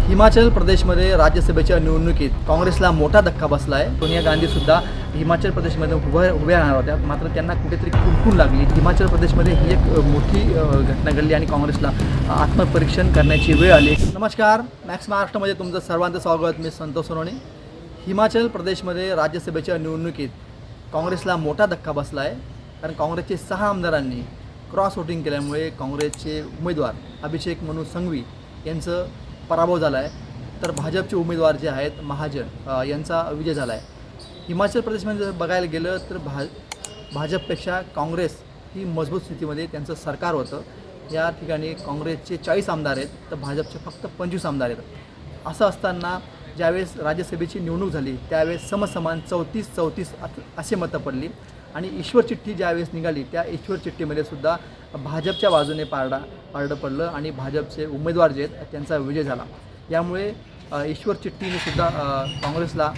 हिमाचल प्रदेशमध्ये राज्यसभेच्या निवडणुकीत काँग्रेसला मोठा धक्का बसला आहे। सोनिया गांधीसुद्धा हिमाचल प्रदेशमध्ये उभ्या राहणार होत्या, मात्र त्यांना कुठेतरी कुणकुण लागली। हिमाचल प्रदेशमध्ये ही एक मोठी घटना घडली आणि काँग्रेसला आत्मपरीक्षण करण्याची वेळ आली। नमस्कार, मॅक्स महाराष्ट्रामध्ये तुमचं सर्वांचं स्वागत। मी संतोष सोनवणे। हिमाचल प्रदेशमध्ये राज्यसभेच्या निवडणुकीत काँग्रेसला मोठा धक्का बसला आहे, कारण काँग्रेसचे 6 आमदारांनी क्रॉस वोटिंग केल्यामुळे काँग्रेसचे उमेदवार अभिषेक मनू संघवी यांचं पराभव झाला आहे, तर भाजपचे उमेदवार जे आहेत महाजन यांचा विजय झाला आहे। हिमाचल प्रदेशमध्ये जर बघायला गेलं तर भाजपपेक्षा काँग्रेस ही मजबूत स्थितीमध्ये त्यांचं सरकार होतं। या ठिकाणी काँग्रेसचे 40 आमदार आहेत, तर भाजपचे फक्त 25 आमदार आहेत। असं असताना ज्यावेळेस राज्यसभेची निवडणूक झाली त्यावेळेस समसमान 34-34 असे मतं पडली आणि ईश्वर चिठ्ठी ज्यावेळेस निघाली त्या ईश्वर चिठ्ठीमध्ये सुद्धा भाजपच्या बाजूने पारडं पडलं आणि भाजपचे उमेदवार जे आहेत त्यांचा विजय झाला। यामुळे ईश्वर चिठ्ठीने सुद्धा काँग्रेसला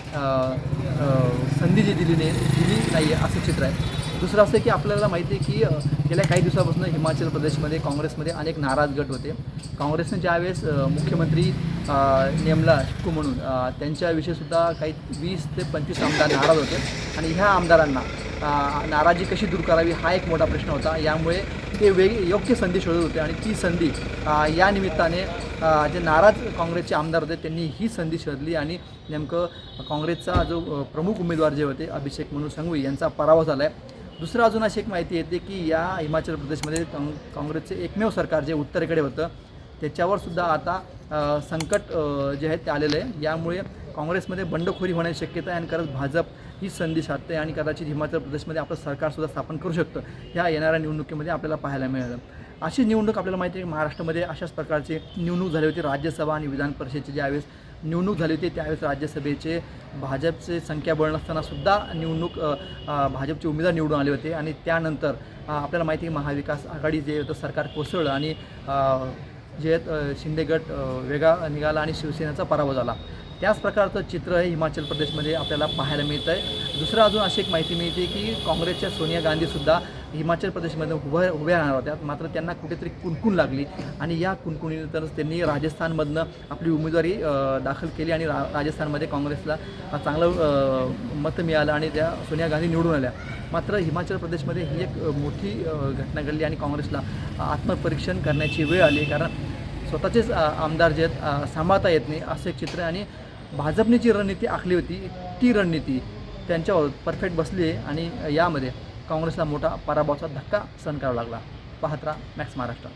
संधी जी दिली नाही आहे असं चित्र आहे। दुसरं असं की आपल्याला माहिती आहे की गेल्या काही दिवसापासून हिमाचल प्रदेशमध्ये काँग्रेसमध्ये अनेक नाराज गट होते। काँग्रेसने ज्यावेळेस मुख्यमंत्री नेमला शिक्कू म्हणून त्यांच्याविषयीसुद्धा काही 20 ते 25 आमदार नाराज होते आणि ह्या आमदारांना नाराजी कशी दूर करावी हा एक मोठा प्रश्न होता। यामुळे ते योग्य संधी शोधत होते आणि ती संधी या निमित्ताने जे नाराज काँग्रेसचे आमदार होते त्यांनी ही संधी शोधली आणि नेमकं काँग्रेसचा जो प्रमुख उमेदवार जे होते अभिषेक मनू संघवी यांचा पराभव झाला आहे। दुसरं अजून अशी एक माहिती येते की या हिमाचल प्रदेशमध्ये काँग्रेसचे एकमेव सरकार जे उत्तरेकडे होतं त्याच्यावरसुद्धा आता संकट जे आहे ते आलेलं आहे। यामुळे काँग्रेसमध्ये बंडखोरी होण्याची शक्यता आहे आणि खरंच भाजप ही संधी साधते आणि कदाचित हिमाचल प्रदेशमध्ये आपलं सरकारसुद्धा स्थापन करू शकतं। ह्या येणाऱ्या निवडणुकीमध्ये आपल्याला पाहायला मिळालं। अशी निवडणूक आपल्याला माहिती आहे की महाराष्ट्रामध्ये अशाच प्रकारची निवडणूक झाली होती। राज्यसभा आणि विधान परिषदेची ज्यावेळेस निवडणूक झाली होती त्यावेळेस राज्यसभेचे भाजपचे संख्याबळ नसतानासुद्धा निवडणूक भाजपचे उमेदवार निवडून आले होते आणि त्यानंतर आपल्याला माहिती आहे महाविकास आघाडी जे होतं सरकार कोसळलं आणि जे शिंदे गट वेगळा निघाला आणि शिवसेनेचा पराभव झाला। त्याच प्रकारचं चित्र हे हिमाचल प्रदेशमध्ये आपल्याला पाहायला मिळतं आहे। दुसरं अजून अशी एक माहिती मिळते की काँग्रेसच्या सोनिया गांधीसुद्धा हिमाचल प्रदेशमध्ये उभ्या राहणार होत्या, मात्र त्यांना कुठेतरी कुणकुण लागली आणि या कुणकुणीनंतरच त्यांनी राजस्थानमधनं आपली उमेदवारी दाखल केली आणि राजस्थानमध्ये काँग्रेसला चांगलं मतं मिळालं आणि त्या सोनिया गांधी निवडून आल्या। मात्र हिमाचल प्रदेशमध्ये ही एक मोठी घटना घडली आणि काँग्रेसला आत्मपरीक्षण करण्याची वेळ आली, कारण स्वतःचेच आमदार जे आहेत सांभाळता येत नाही असं एक चित्र आहे। आणि भाजपने जी रणनीती आखली होती ती रणनीती त्यांच्यावर परफेक्ट बसली आहे आणि यामध्ये काँग्रेसला मोठा पराभवाचा धक्का सहन करावा लागला। पाहत राहा मॅक्स महाराष्ट्र।